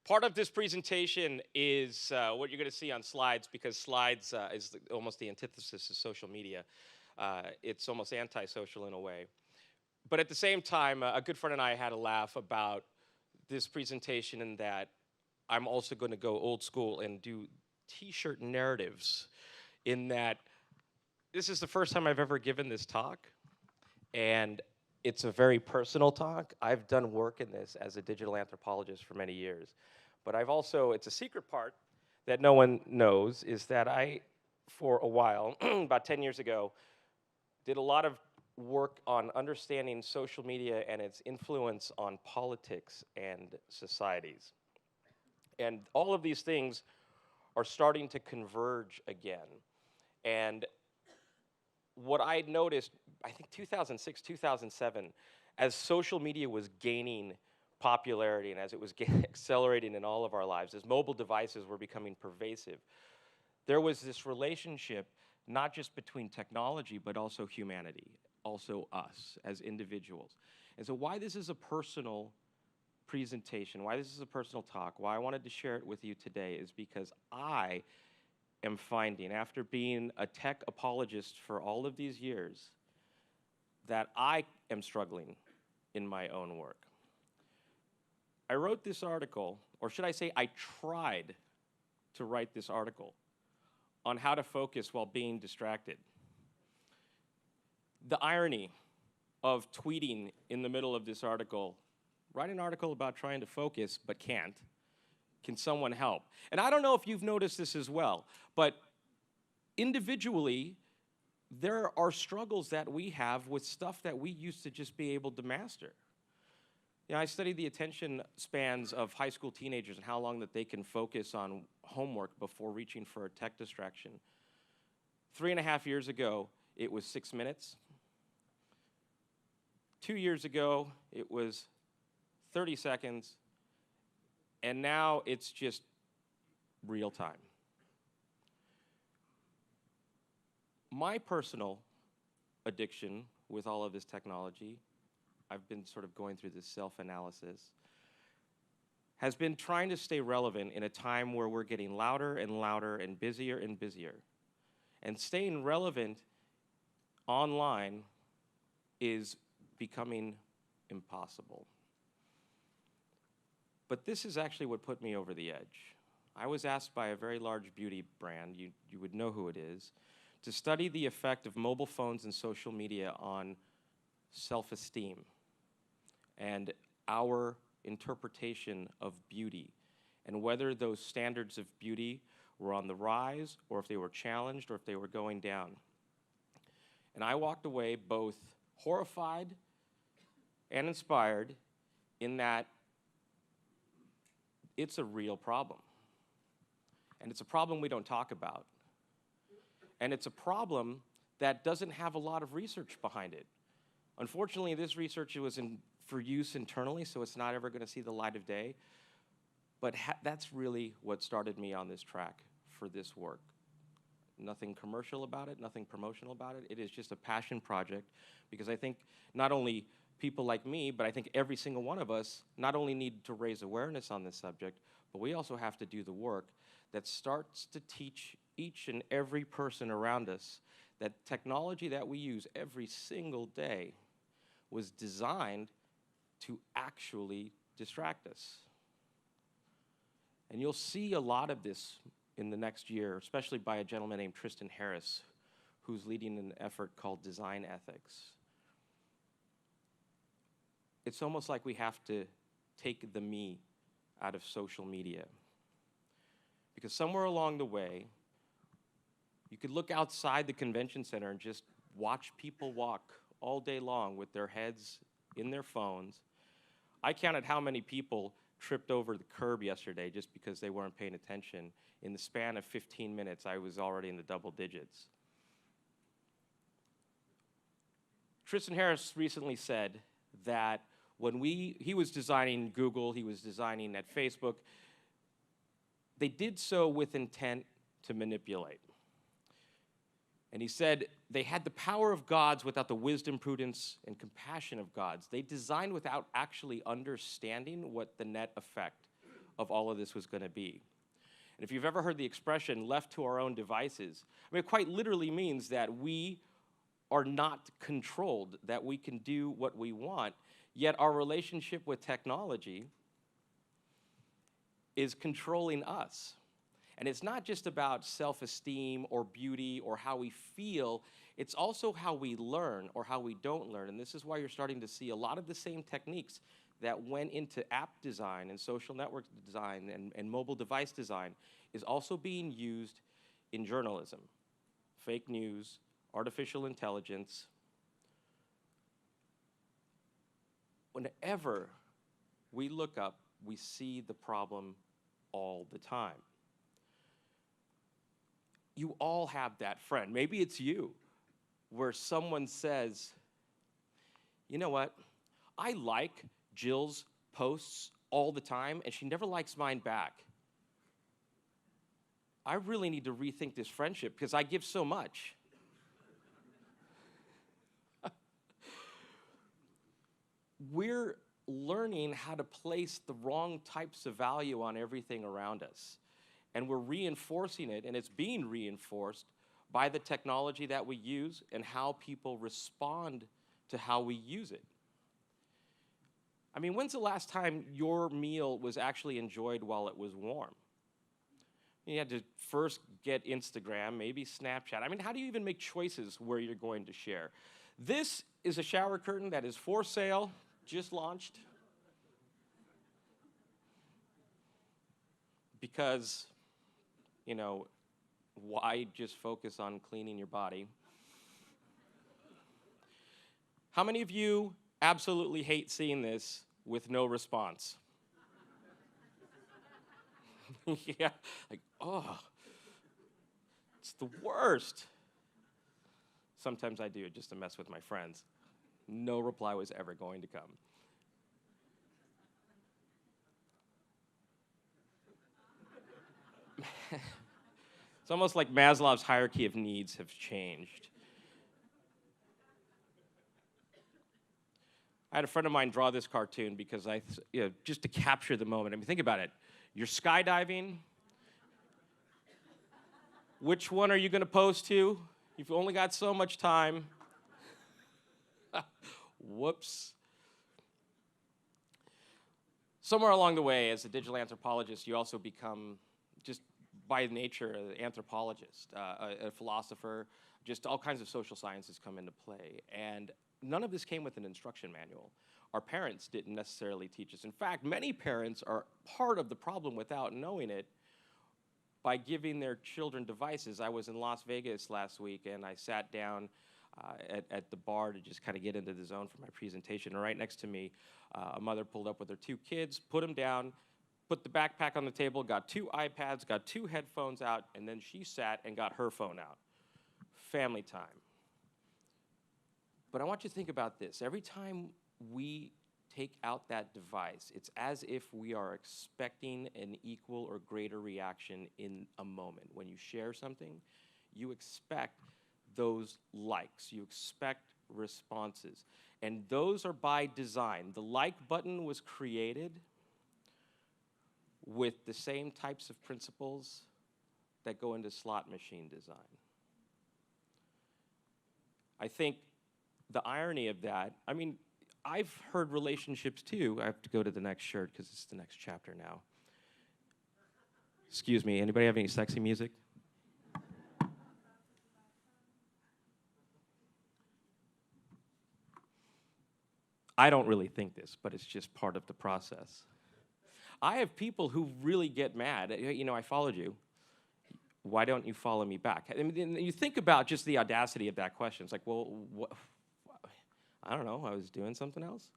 Part of this presentation is what you're going to see on slides, because slides is almost the antithesis of social media. It's almost antisocial in a way. But at the same time, a good friend and I had a laugh about this presentation, in that I'm also going to go old school and do t-shirt narratives, in that this is the first time I've ever given this talk, and it's a very personal talk. I've done work in this as a digital anthropologist for many years. But I've also, it's a secret part that no one knows, is that I, for a while, about 10 years ago, did a lot of work on understanding social media and its influence on politics and societies. And all of these things are starting to converge again. And what I noticed, I think 2006, 2007, as social media was gaining popularity and as it was accelerating in all of our lives, as mobile devices were becoming pervasive, there was this relationship not just between technology, but also humanity, also us as individuals. And so why this is a personal presentation, why this is a personal talk, why I wanted to share it with you today, is because I am finding, after being a tech apologist for all of these years, that I am struggling in my own work. I wrote this article, or should I say I tried to write this article, on how to focus while being distracted. The irony of tweeting in the middle of this article, write an article about trying to focus but can't. Can someone help? And I don't know if you've noticed this as well, but individually, there are struggles that we have with stuff that we used to just be able to master. You know, I studied the attention spans of high school teenagers and how long that they can focus on homework before reaching for a tech distraction. 3.5 years ago, it was 6 minutes. 2 years ago, it was 30 seconds. And now it's just real time. My personal addiction with all of this technology, I've been sort of going through this self-analysis, has been trying to stay relevant in a time where we're getting louder and louder and busier and busier. And staying relevant online is becoming impossible. But this is actually what put me over the edge. I was asked by a very large beauty brand, you would know who it is, to study the effect of mobile phones and social media on self-esteem and our interpretation of beauty, and whether those standards of beauty were on the rise, or if they were challenged, or if they were going down. And I walked away both horrified and inspired, in that it's a real problem. And it's a problem we don't talk about. And it's a problem that doesn't have a lot of research behind it. Unfortunately, this research was for use internally, so it's not ever going to see the light of day. But that's really what started me on this track for this work. Nothing commercial about it, nothing promotional about it. It is just a passion project, because I think not only people like me, but I think every single one of us not only need to raise awareness on this subject, but we also have to do the work that starts to teach each and every person around us that technology that we use every single day was designed to actually distract us. And you'll see a lot of this in the next year, especially by a gentleman named Tristan Harris, who's leading an effort called Design Ethics. It's almost like we have to take the me out of social media. Because somewhere along the way, you could look outside the convention center and just watch people walk all day long with their heads in their phones. I counted how many people tripped over the curb yesterday just because they weren't paying attention. In the span of 15 minutes, I was already in the double digits. Tristan Harris recently said that when he was designing Google, he was designing at Facebook, they did so with intent to manipulate. And he said they had the power of gods without the wisdom, prudence, and compassion of gods. They designed without actually understanding what the net effect of all of this was going to be. And if you've ever heard the expression left to our own devices, I mean, it quite literally means that we are not controlled, that we can do what we want, yet our relationship with technology is controlling us. And it's not just about self-esteem or beauty or how we feel, it's also how we learn or how we don't learn. And this is why you're starting to see a lot of the same techniques that went into app design and social network design and mobile device design is also being used in journalism. Fake news, artificial intelligence. Whenever we look up, we see the problem all the time. You all have that friend. Maybe it's you, where someone says, you know what, I like Jill's posts all the time, and she never likes mine back. I really need to rethink this friendship because I give so much. We're learning how to place the wrong types of value on everything around us. And we're reinforcing it, and it's being reinforced by the technology that we use and how people respond to how we use it. I mean, when's the last time your meal was actually enjoyed while it was warm? You had to first get Instagram, maybe Snapchat. I mean, how do you even make choices where you're going to share? This is a shower curtain that is for sale, just launched. Because, you know, why just focus on cleaning your body? How many of you absolutely hate seeing this with no response? Yeah, like, oh, it's the worst. Sometimes I do it just to mess with my friends. No reply was ever going to come. It's almost like Maslow's hierarchy of needs have changed. I had a friend of mine draw this cartoon because just to capture the moment. I mean, think about it. You're skydiving. Which one are you going to pose to? You've only got so much time. Whoops. Somewhere along the way, as a digital anthropologist, you also become, just by nature, an anthropologist, a philosopher. Just all kinds of social sciences come into play. And none of this came with an instruction manual. Our parents didn't necessarily teach us. In fact, many parents are part of the problem without knowing it by giving their children devices. I was in Las Vegas last week, and I sat down at the bar to just kind of get into the zone for my presentation. And right next to me, a mother pulled up with her 2 kids, put them down, put the backpack on the table, got 2 iPads, got 2 headphones out, and then she sat and got her phone out. Family time. But I want you to think about this. Every time we take out that device, it's as if we are expecting an equal or greater reaction in a moment. When you share something, you expect those likes. You expect responses. And those are by design. The like button was created with the same types of principles that go into slot machine design. I think the irony of that, I mean, I've heard relationships too. I have to go to the next shirt because it's the next chapter now. Excuse me, anybody have any sexy music? I don't really think this, but it's just part of the process. I have people who really get mad. You know, I followed you. Why don't you follow me back? I mean, you think about just the audacity of that question. It's like, well, I don't know, I was doing something else.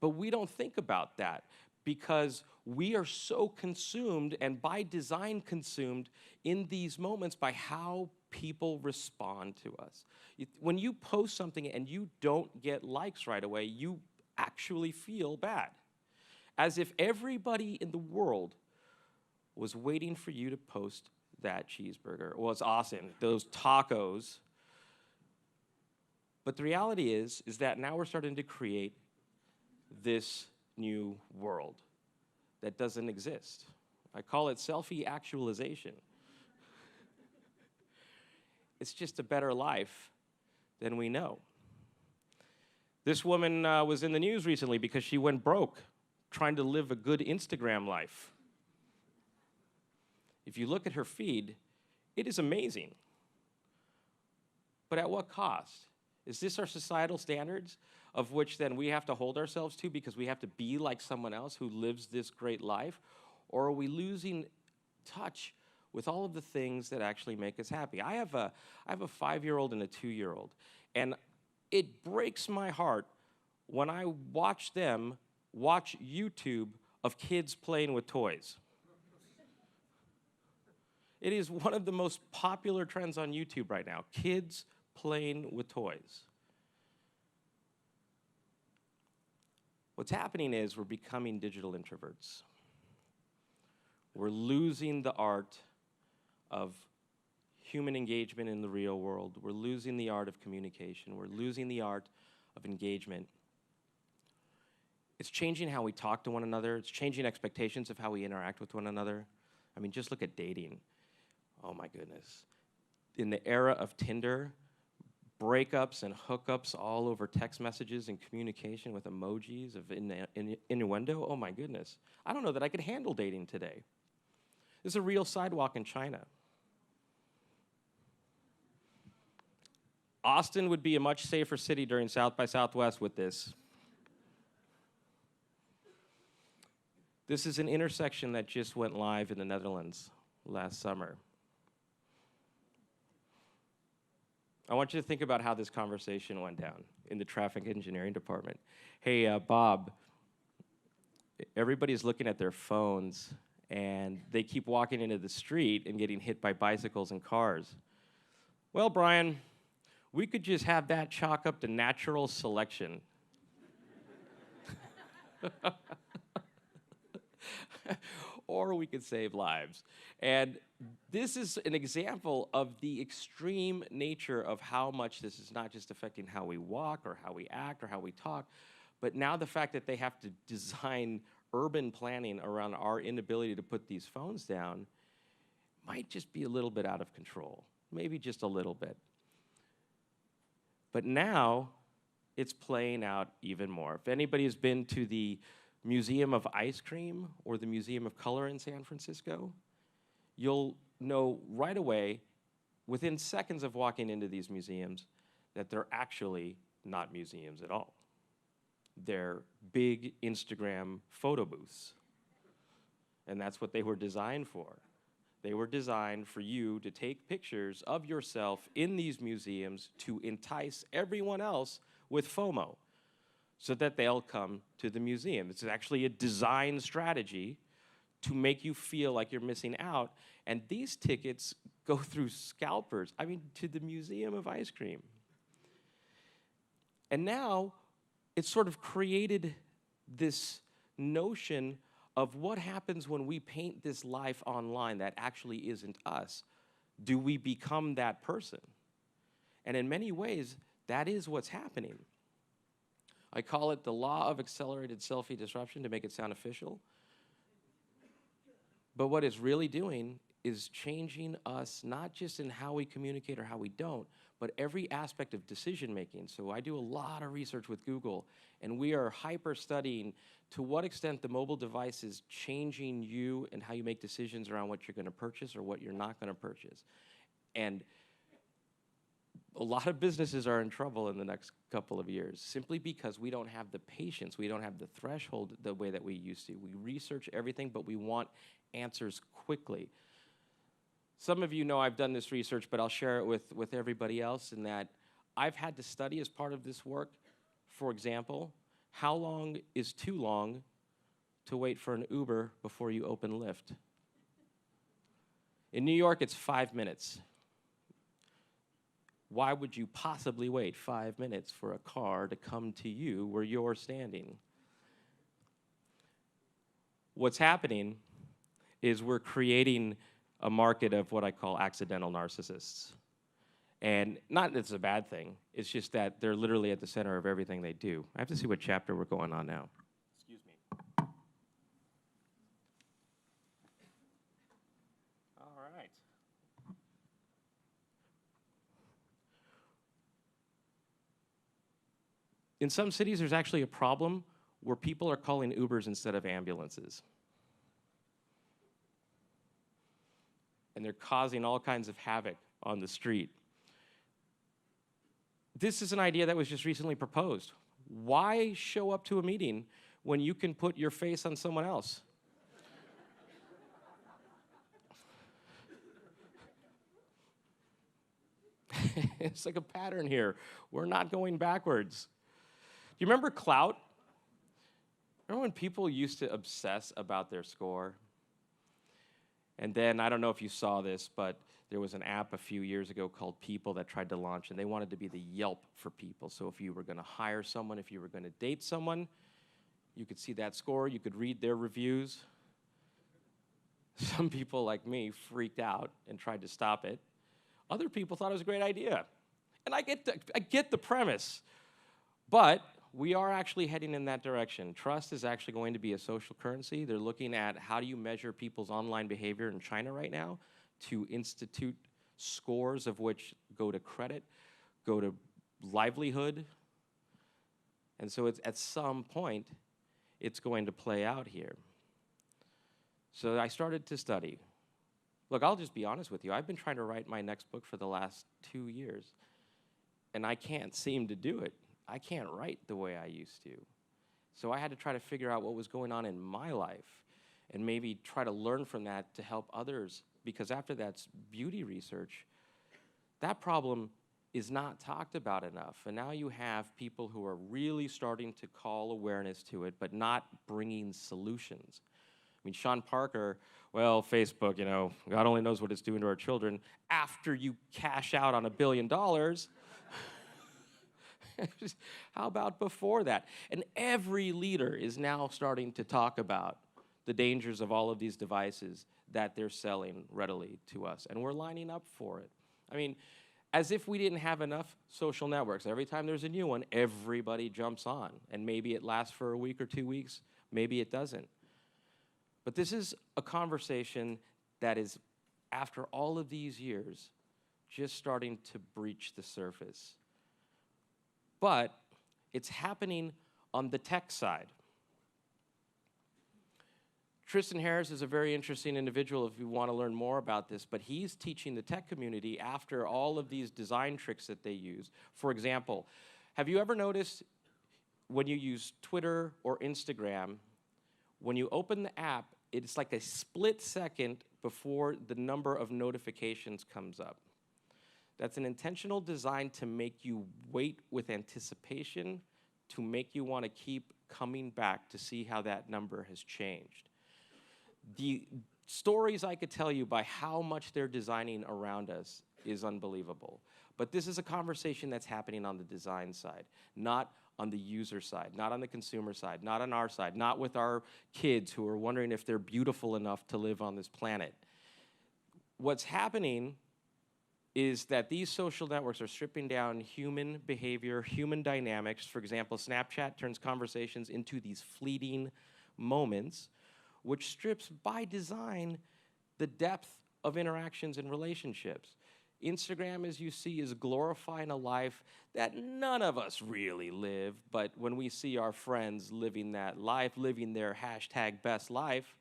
But we don't think about that because we are so consumed, and by design consumed, in these moments by how people respond to us. When you post something and you don't get likes right away, you actually feel bad. As if everybody in the world was waiting for you to post that cheeseburger. Well, it's awesome, those tacos. But the reality is that now we're starting to create this new world that doesn't exist. I call it selfie actualization. It's just a better life than we know. This woman was in the news recently because she went broke trying to live a good Instagram life. If you look at her feed, it is amazing. But at what cost? Is this our societal standards of which then we have to hold ourselves to because we have to be like someone else who lives this great life? Or are we losing touch with all of the things that actually make us happy? I have a 5-year-old and a 2-year-old, and it breaks my heart when I watch them watch YouTube of kids playing with toys. It is one of the most popular trends on YouTube right now, kids playing with toys. What's happening is we're becoming digital introverts. We're losing the art of human engagement in the real world. We're losing the art of communication. We're losing the art of engagement. It's changing how we talk to one another. It's changing expectations of how we interact with one another. I mean, just look at dating. Oh my goodness. In the era of Tinder, breakups and hookups all over text messages and communication with emojis of innuendo, oh my goodness. I don't know that I could handle dating today. There's a real sidewalk in China. Austin would be a much safer city during South by Southwest with this. This is an intersection that just went live in the Netherlands last summer. I want you to think about how this conversation went down in the traffic engineering department. Hey, Bob, everybody's looking at their phones, and they keep walking into the street and getting hit by bicycles and cars. Well, Brian, we could just have that chalk up to natural selection. Or we could save lives. And this is an example of the extreme nature of how much this is not just affecting how we walk or how we act or how we talk, but now the fact that they have to design urban planning around our inability to put these phones down might just be a little bit out of control, maybe just a little bit. But now it's playing out even more. If anybody has been to the Museum of Ice Cream or the Museum of Color in San Francisco, you'll know right away, within seconds of walking into these museums, that they're actually not museums at all. They're big Instagram photo booths. And that's what they were designed for. They were designed for you to take pictures of yourself in these museums to entice everyone else with FOMO, so that they'll come to the museum. It's actually a design strategy to make you feel like you're missing out. And these tickets go through scalpers, to the Museum of Ice Cream. And now it's sort of created this notion of what happens when we paint this life online that actually isn't us. Do we become that person? And in many ways, that is what's happening. I call it the law of accelerated selfie disruption to make it sound official. But what it's really doing is changing us, not just in how we communicate or how we don't, but every aspect of decision making. So I do a lot of research with Google, and we are hyper studying to what extent the mobile device is changing you and how you make decisions around what you're going to purchase or what you're not going to purchase. And a lot of businesses are in trouble in the next couple of years simply because we don't have the patience, we don't have the threshold the way that we used to. We research everything, but we want answers quickly. Some of you know I've done this research, but I'll share it with everybody else in that I've had to study as part of this work, for example, how long is too long to wait for an Uber before you open Lyft? In New York, it's 5 minutes. Why would you possibly wait 5 minutes for a car to come to you where you're standing? What's happening is we're creating a market of what I call accidental narcissists. And not that it's a bad thing, it's just that they're literally at the center of everything they do. I have to see what chapter we're going on now. Excuse me. In some cities, there's actually a problem where people are calling Ubers instead of ambulances. And they're causing all kinds of havoc on the street. This is an idea that was just recently proposed. Why show up to a meeting when you can put your face on someone else? It's like a pattern here. We're not going backwards. Do you remember clout? Remember when people used to obsess about their score? And then, I don't know if you saw this, but there was an app a few years ago called People that tried to launch, and they wanted to be the Yelp for people. So if you were going to hire someone, if you were going to date someone, you could see that score, you could read their reviews. Some people, like me, freaked out and tried to stop it. Other people thought it was a great idea. And I get the premise. But we are actually heading in that direction. Trust is actually going to be a social currency. They're looking at how do you measure people's online behavior in China right now to institute scores of which go to credit, go to livelihood. And so it's, at some point, it's going to play out here. So I started to study. Look, I'll just be honest with you. I've been trying to write my next book for the last 2 years, and I can't seem to do it. I can't write the way I used to. So I had to try to figure out what was going on in my life and maybe try to learn from that to help others, because after that's beauty research, that problem is not talked about enough. And now you have people who are really starting to call awareness to it, but not bringing solutions. I mean, Sean Parker, well, Facebook, you know, God only knows what it's doing to our children. After you cash out on $1 billion, how about before that? And every leader is now starting to talk about the dangers of all of these devices that they're selling readily to us. And we're lining up for it. I mean, as if we didn't have enough social networks. Every time there's a new one, everybody jumps on. And maybe it lasts for a week or 2 weeks. Maybe it doesn't. But this is a conversation that is, after all of these years, just starting to breach the surface. But it's happening on the tech side. Tristan Harris is a very interesting individual if you want to learn more about this, but he's teaching the tech community after all of these design tricks that they use. For example, have you ever noticed when you use Twitter or Instagram, when you open the app, it's like a split second before the number of notifications comes up. That's an intentional design to make you wait with anticipation, to make you want to keep coming back to see how that number has changed. The stories I could tell you by how much they're designing around us is unbelievable. But this is a conversation that's happening on the design side, not on the user side, not on the consumer side, not on our side, not with our kids who are wondering if they're beautiful enough to live on this planet. What's happening is that these social networks are stripping down human behavior, human dynamics. For example, Snapchat turns conversations into these fleeting moments, which strips by design the depth of interactions and relationships. Instagram, as you see, is glorifying a life that none of us really live, but when we see our friends living that life, living their #best life,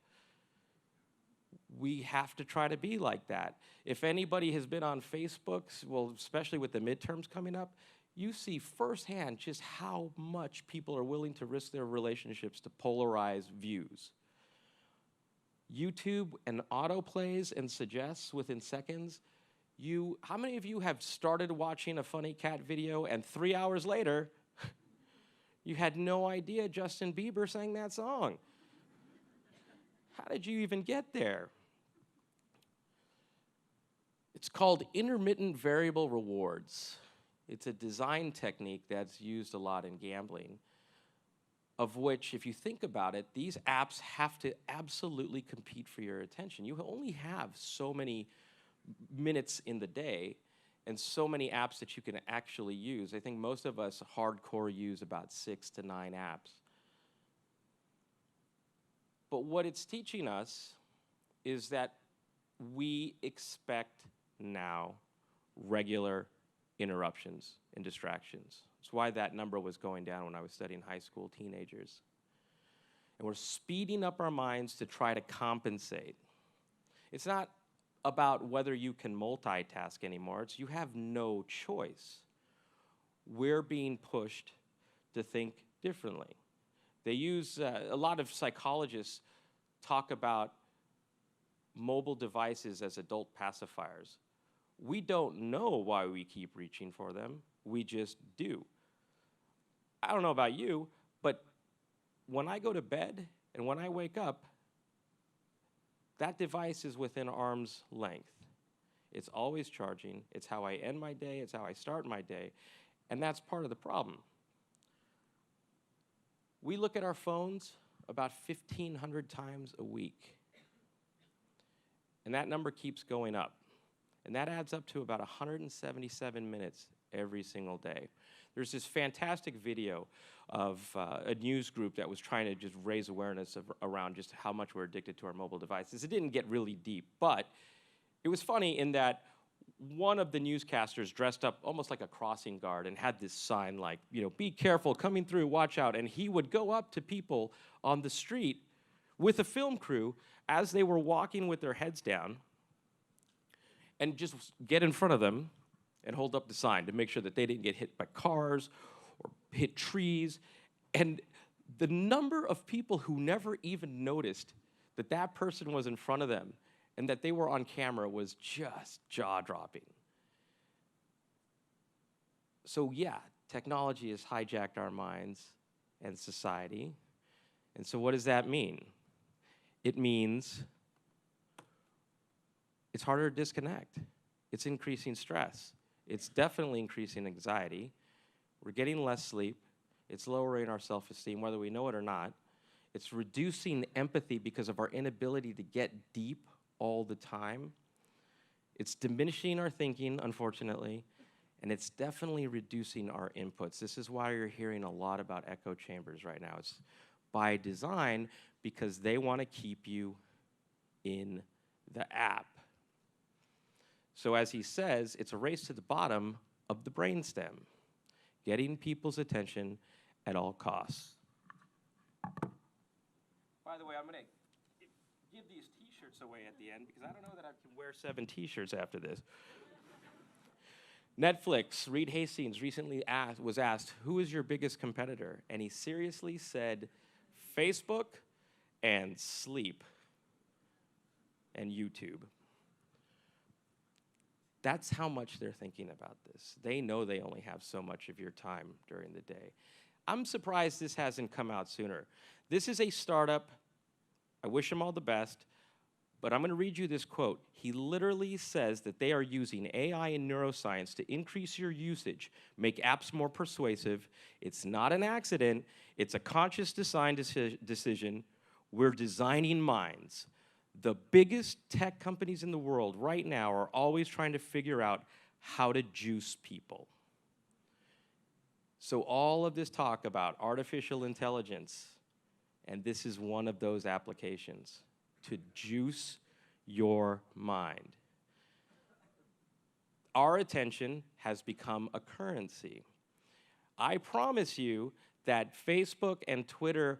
we have to try to be like that. If anybody has been on Facebook, well, especially with the midterms coming up, you see firsthand just how much people are willing to risk their relationships to polarize views. YouTube and autoplays and suggests within seconds. How many of you have started watching a funny cat video and 3 hours later, you had no idea Justin Bieber sang that song? How did you even get there? It's called intermittent variable rewards. It's a design technique that's used a lot in gambling, of which, if you think about it, these apps have to absolutely compete for your attention. You only have so many minutes in the day and so many apps that you can actually use. I think most of us hardcore use about 6 to 9 apps. But what it's teaching us is that we expect now regular interruptions and distractions. That's why that number was going down when I was studying high school teenagers. And we're speeding up our minds to try to compensate. It's not about whether you can multitask anymore. It's you have no choice. We're being pushed to think differently. They use, a lot of psychologists talk about mobile devices as adult pacifiers. We don't know why we keep reaching for them. We just do. I don't know about you, but when I go to bed and when I wake up, that device is within arm's length. It's always charging. It's how I end my day. It's how I start my day. And that's part of the problem. We look at our phones about 1,500 times a week. And that number keeps going up. And that adds up to about 177 minutes every single day. There's this fantastic video of a news group that was trying to just raise awareness around just how much we're addicted to our mobile devices. It didn't get really deep, but it was funny in that one of the newscasters dressed up almost like a crossing guard and had this sign like, be careful, coming through, watch out. And he would go up to people on the street with a film crew as they were walking with their heads down and just get in front of them and hold up the sign to make sure that they didn't get hit by cars or hit trees. And the number of people who never even noticed that that person was in front of them and that they were on camera was just jaw-dropping. So yeah, technology has hijacked our minds and society. And so what does that mean? It means it's harder to disconnect. It's increasing stress. It's definitely increasing anxiety. We're getting less sleep. It's lowering our self-esteem, whether we know it or not. It's reducing empathy because of our inability to get deep all the time. It's diminishing our thinking, unfortunately, and it's definitely reducing our inputs. This is why you're hearing a lot about echo chambers right now. It's by design because they want to keep you in the app. So as he says, it's a race to the bottom of the brainstem, getting people's attention at all costs. By the way, I'm going to give these t-shirts away at the end because I don't know that I can wear 7 t-shirts after this. Netflix, Reed Hastings recently was asked, who is your biggest competitor? And he seriously said, Facebook and sleep and YouTube. That's how much they're thinking about this. They know they only have so much of your time during the day. I'm surprised this hasn't come out sooner. This is a startup. I wish them all the best, but I'm going to read you this quote. He literally says that they are using AI and neuroscience to increase your usage, make apps more persuasive. It's not an accident. It's a conscious design decision. We're designing minds. The biggest tech companies in the world right now are always trying to figure out how to juice people. So all of this talk about artificial intelligence, and this is one of those applications, to juice your mind. Our attention has become a currency. I promise you that Facebook and Twitter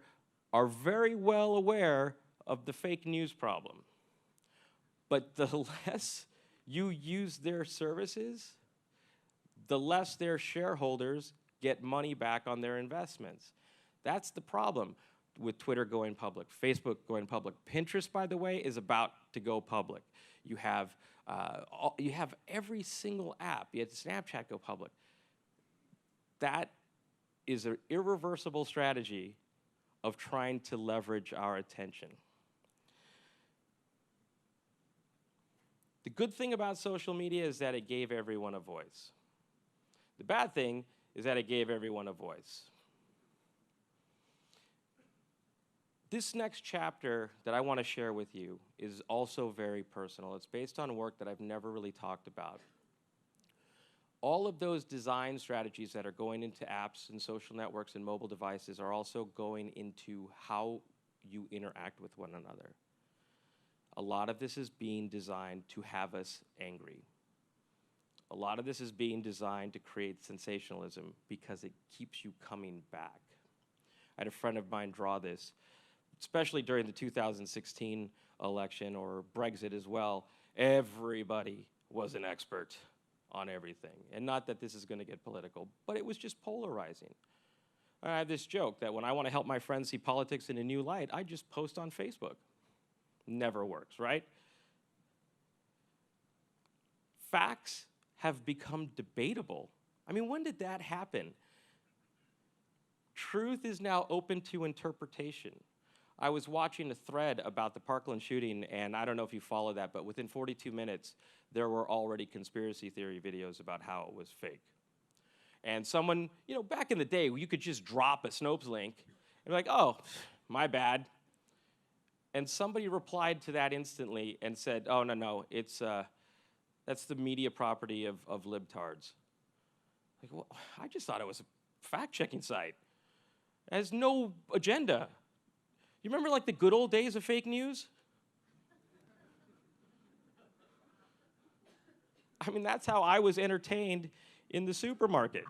are very well aware of the fake news problem. But the less you use their services, the less their shareholders get money back on their investments. That's the problem with Twitter going public, Facebook going public. Pinterest, by the way, is about to go public. You have every single app. You had Snapchat go public. That is an irreversible strategy of trying to leverage our attention. The good thing about social media is that it gave everyone a voice. The bad thing is that it gave everyone a voice. This next chapter that I want to share with you is also very personal. It's based on work that I've never really talked about. All of those design strategies that are going into apps and social networks and mobile devices are also going into how you interact with one another. A lot of this is being designed to have us angry. A lot of this is being designed to create sensationalism because it keeps you coming back. I had a friend of mine draw this, especially during the 2016 election or Brexit as well. Everybody was an expert on everything. And not that this is going to get political, but it was just polarizing. I have this joke that when I want to help my friends see politics in a new light, I just post on Facebook. Never works, right? Facts have become debatable. I mean, when did that happen? Truth is now open to interpretation. I was watching a thread about the Parkland shooting, and I don't know if you follow that, but within 42 minutes, there were already conspiracy theory videos about how it was fake. And someone, you know, back in the day, you could just drop a Snopes link and be like, oh, my bad. And somebody replied to that instantly and said, oh, no, it's, that's the media property of libtards. Like, well, I just thought it was a fact-checking site. It has no agenda. You remember like the good old days of fake news? I mean, that's how I was entertained in the supermarket.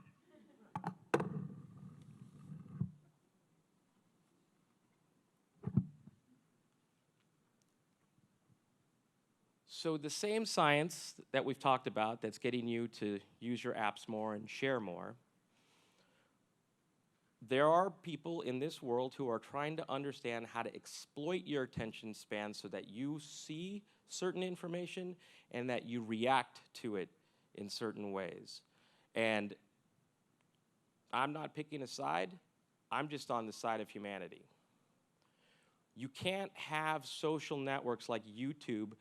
So the same science that we've talked about that's getting you to use your apps more and share more, there are people in this world who are trying to understand how to exploit your attention span so that you see certain information and that you react to it in certain ways. And I'm not picking a side, I'm just on the side of humanity. You can't have social networks like YouTube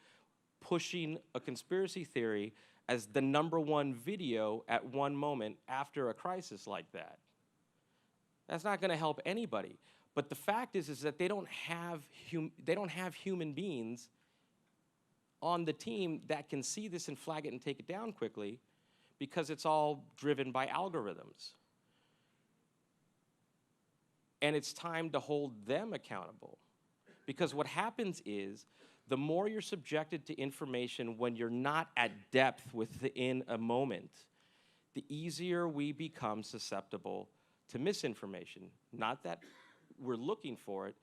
pushing a conspiracy theory as the #1 video at one moment after a crisis like that. That's not going to help anybody. But the fact is that they don't have human beings on the team that can see this and flag it and take it down quickly because it's all driven by algorithms. And it's time to hold them accountable. Because what happens is, the more you're subjected to information when you're not at depth within a moment, the easier we become susceptible to misinformation. Not that we're looking for it,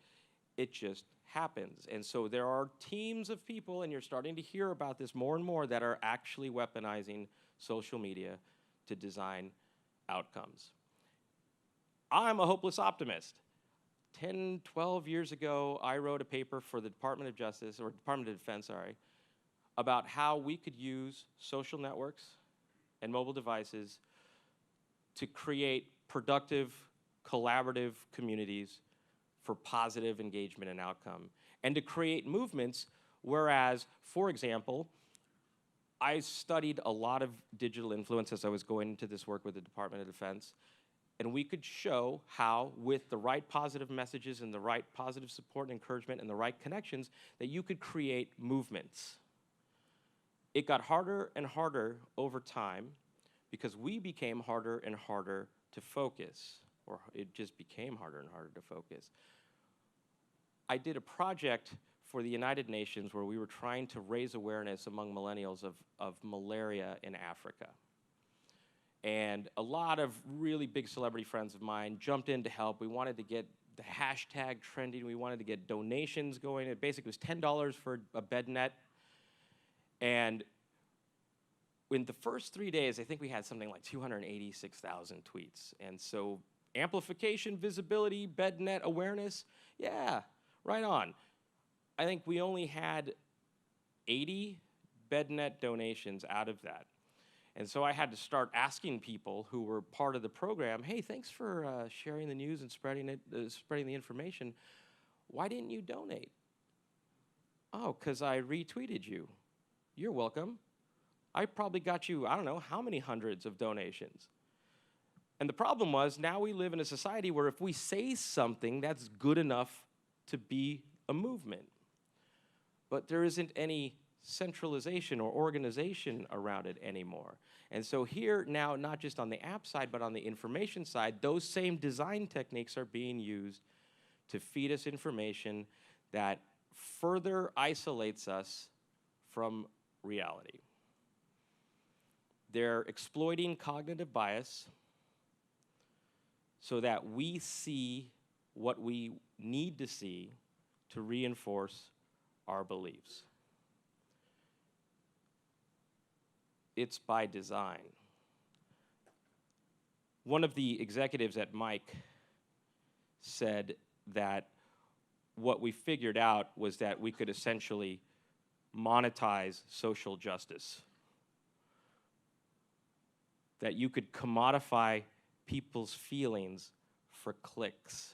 it just happens. And so there are teams of people, and you're starting to hear about this more and more, that are actually weaponizing social media to design outcomes. I'm a hopeless optimist. 10, 12 years ago, I wrote a paper for the Department of Justice, or Department of Defense, sorry, about how we could use social networks and mobile devices to create productive, collaborative communities for positive engagement and outcome, and to create movements, whereas, for example, I studied a lot of digital influence as I was going into this work with the Department of Defense, and we could show how, with the right positive messages and the right positive support and encouragement and the right connections, that you could create movements. It got harder and harder over time because we became harder and harder to focus, or it just became harder and harder to focus. I did a project for the United Nations where we were trying to raise awareness among millennials of malaria in Africa. And a lot of really big celebrity friends of mine jumped in to help. We wanted to get the hashtag trending. We wanted to get donations going. It basically was $10 for a bed net. And in the first 3 days, I think we had something like 286,000 tweets. And so amplification, visibility, bed net awareness, yeah, right on. I think we only had 80 bed net donations out of that. And so I had to start asking people who were part of the program, hey, thanks for sharing the news and spreading the information. Why didn't you donate? Oh, because I retweeted you. You're welcome. I probably got you, I don't know, how many hundreds of donations. And the problem was, now we live in a society where if we say something, that's good enough to be a movement. But there isn't any centralization or organization around it anymore. And so here now, not just on the app side, but on the information side, those same design techniques are being used to feed us information that further isolates us from reality. They're exploiting cognitive bias so that we see what we need to see to reinforce our beliefs. It's by design. One of the executives at Mike said that what we figured out was that we could essentially monetize social justice. That you could commodify people's feelings for clicks.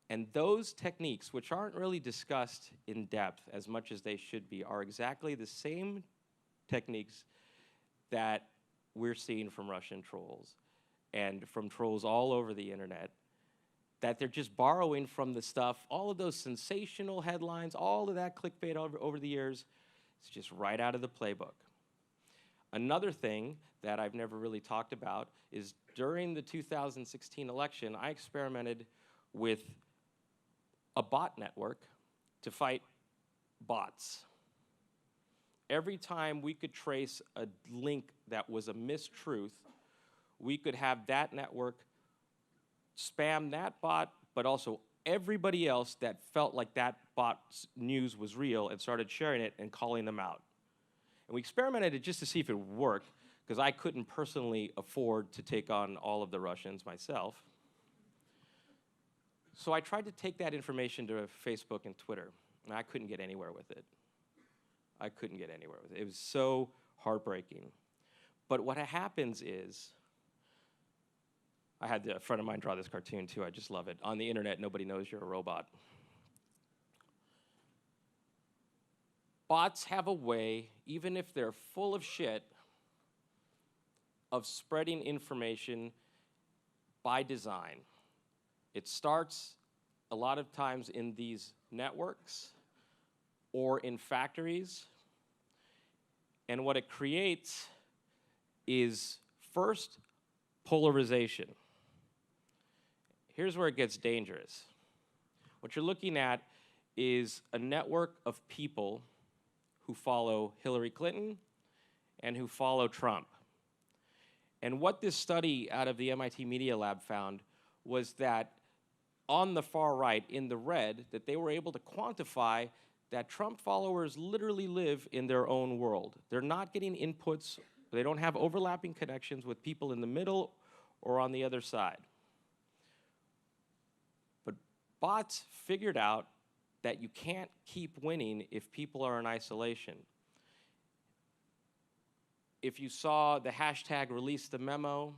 And those techniques, which aren't really discussed in depth as much as they should be, are exactly the same techniques that we're seeing from Russian trolls and from trolls all over the internet, that they're just borrowing from the stuff, all of those sensational headlines, all of that clickbait over the years, it's just right out of the playbook. Another thing that I've never really talked about is during the 2016 election, I experimented with a bot network to fight bots. Every time we could trace a link that was a mistruth, we could have that network spam that bot, but also everybody else that felt like that bot's news was real and started sharing it and calling them out. And we experimented it just to see if it would work, because I couldn't personally afford to take on all of the Russians myself. So I tried to take that information to Facebook and Twitter, and I couldn't get anywhere with it. I couldn't get anywhere with it. It was so heartbreaking. But what happens is, I had a friend of mine draw this cartoon too, I just love it. On the internet, nobody knows you're a robot. Bots have a way, even if they're full of shit, of spreading information by design. It starts a lot of times in these networks or in factories. And what it creates is, first, polarization. Here's where it gets dangerous. What you're looking at is a network of people who follow Hillary Clinton and who follow Trump. And what this study out of the MIT Media Lab found was that on the far right, in the red, that they were able to quantify that Trump followers literally live in their own world. They're not getting inputs, they don't have overlapping connections with people in the middle or on the other side. But bots figured out that you can't keep winning if people are in isolation. If you saw the hashtag release the memo,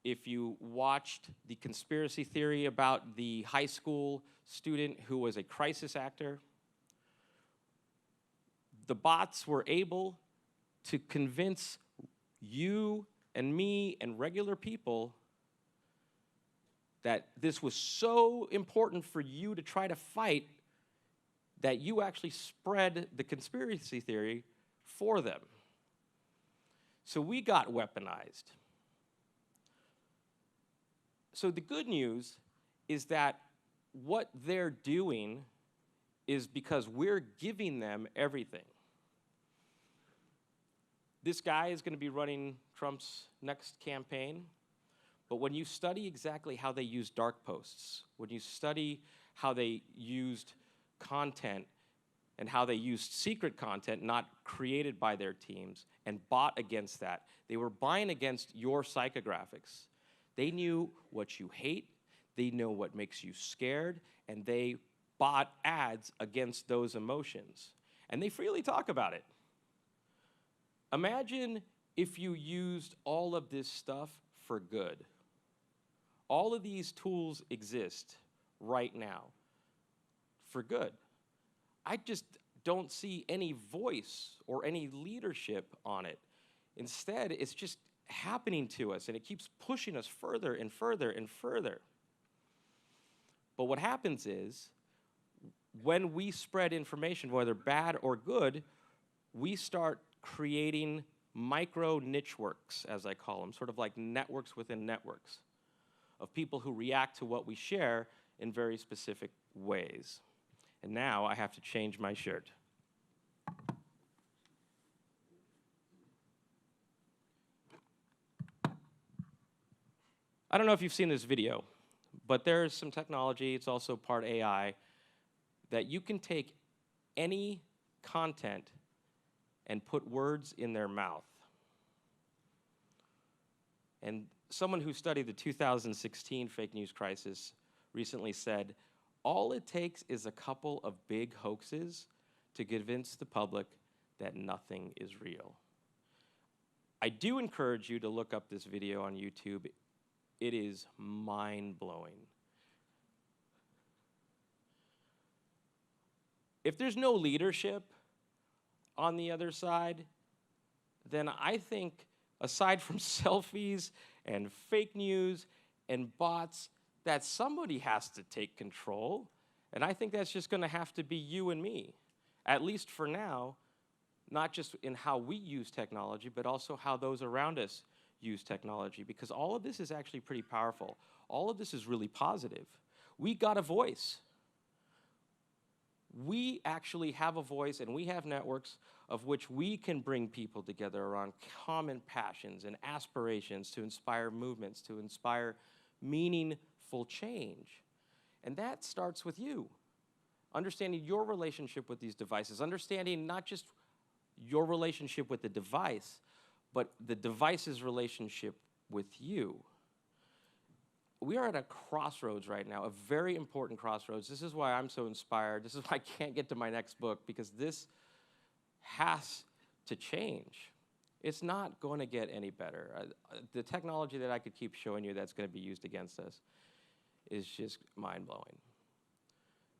if you watched the conspiracy theory about the high school student who was a crisis actor, the bots were able to convince you and me and regular people that this was so important for you to try to fight that you actually spread the conspiracy theory for them. So we got weaponized. So the good news is that what they're doing is because we're giving them everything. This guy is going to be running Trump's next campaign. But when you study exactly how they use dark posts, when you study how they used content and how they used secret content not created by their teams and bought against that, they were buying against your psychographics. They knew what you hate, they know what makes you scared, and they bought ads against those emotions. And they freely talk about it. Imagine if you used all of this stuff for good. All of these tools exist right now for good. I just don't see any voice or any leadership on it. Instead, it's just happening to us, and it keeps pushing us further and further and further. But what happens is, when we spread information, whether bad or good, we start creating micro niche works, as I call them, sort of like networks within networks, of people who react to what we share in very specific ways. And now I have to change my shirt. I don't know if you've seen this video, but there's some technology, it's also part AI, that you can take any content and put words in their mouth. And someone who studied the 2016 fake news crisis recently said, all it takes is a couple of big hoaxes to convince the public that nothing is real. I do encourage you to look up this video on YouTube. It is mind-blowing. If there's no leadership on the other side, then I think, aside from selfies and fake news and bots, that somebody has to take control. And I think that's just going to have to be you and me, at least for now, not just in how we use technology, but also how those around us use technology, because all of this is actually pretty powerful. All of this is really positive. We got a voice. We actually have a voice, and we have networks of which we can bring people together around common passions and aspirations to inspire movements, to inspire meaningful change. And that starts with you. Understanding your relationship with these devices, understanding not just your relationship with the device, but the device's relationship with you. We are at a crossroads right now, a very important crossroads. This is why I'm so inspired. This is why I can't get to my next book, because this has to change. It's not going to get any better. The technology that I could keep showing you that's going to be used against us is just mind-blowing.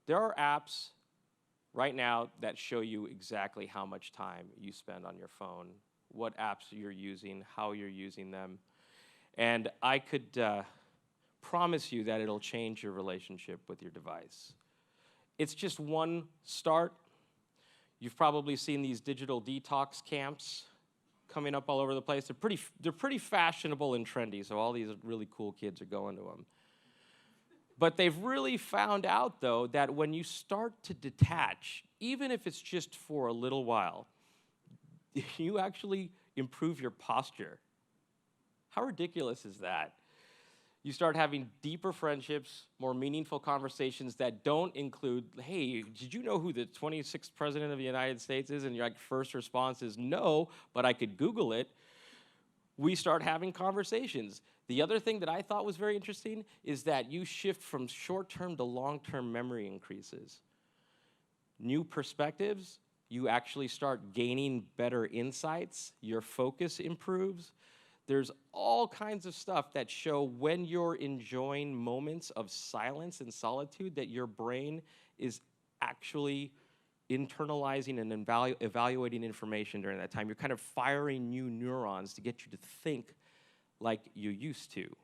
There are apps right now that show you exactly how much time you spend on your phone, what apps you're using, how you're using them. And I could promise you that it'll change your relationship with your device. It's just one start. You've probably seen these digital detox camps coming up all over the place. They're pretty fashionable and trendy, so all these really cool kids are going to them. But they've really found out, though, that when you start to detach, even if it's just for a little while, you actually improve your posture. How ridiculous is that? You start having deeper friendships, more meaningful conversations that don't include, hey, did you know who the 26th president of the United States is? And your first response is no, but I could Google it. We start having conversations. The other thing that I thought was very interesting is that you shift from short-term to long-term memory increases. New perspectives, you actually start gaining better insights, your focus improves. There's all kinds of stuff that show when you're enjoying moments of silence and solitude that your brain is actually internalizing and evaluating information during that time. You're kind of firing new neurons to get you to think like you used to.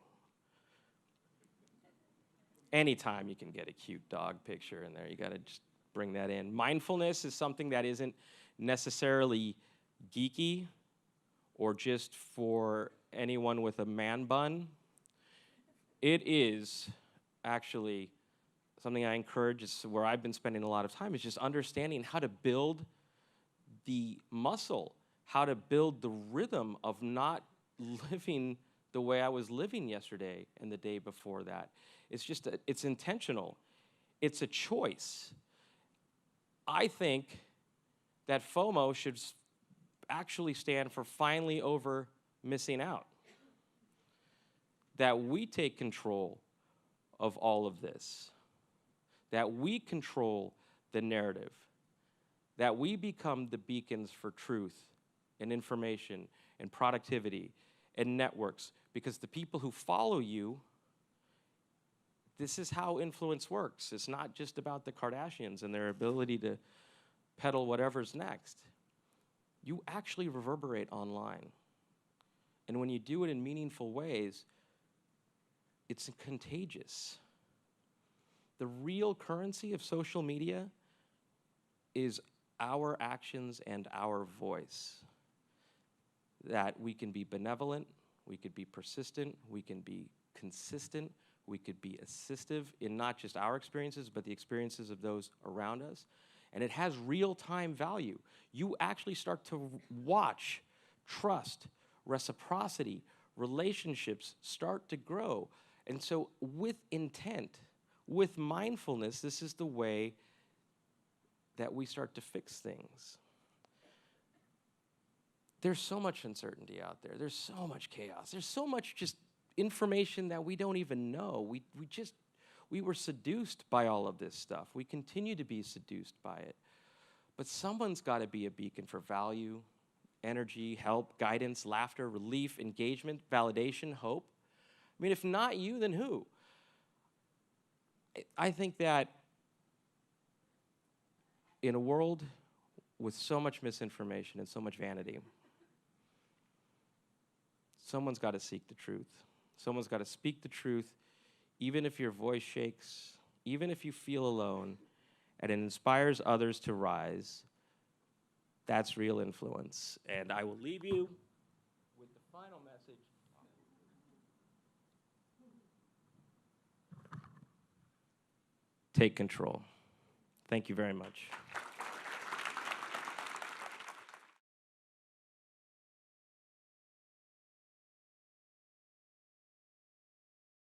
Anytime you can get a cute dog picture in there, you gotta just bring that in. Mindfulness is something that isn't necessarily geeky or just for anyone with a man bun. It is actually something I encourage, is where I've been spending a lot of time, is just understanding how to build the muscle, how to build the rhythm of not living the way I was living yesterday and the day before that. It's just, it's intentional. It's a choice. I think that FOMO should actually stand for finally over missing out. That we take control of all of this. That we control the narrative. That we become the beacons for truth and information and productivity and networks, because the people who follow you, this is how influence works. It's not just about the Kardashians and their ability to peddle whatever's next. You actually reverberate online. And when you do it in meaningful ways, it's contagious. The real currency of social media is our actions and our voice. That we can be benevolent, we could be persistent, we can be consistent, we could be assistive in not just our experiences, but the experiences of those around us. And it has real-time value. You actually start to watch trust, reciprocity, relationships start to grow. And so with intent, with mindfulness, this is the way that we start to fix things. There's so much uncertainty out there. There's so much chaos. There's so much just information that we don't even know. We were seduced by all of this stuff. We continue to be seduced by it. But someone's got to be a beacon for value, energy, help, guidance, laughter, relief, engagement, validation, hope. I mean, if not you, then who? I think that in a world with so much misinformation and so much vanity, someone's got to seek the truth. Someone's got to speak the truth, even if your voice shakes, even if you feel alone, and it inspires others to rise. That's real influence. And I will leave you with the final message. Take control. Thank you very much.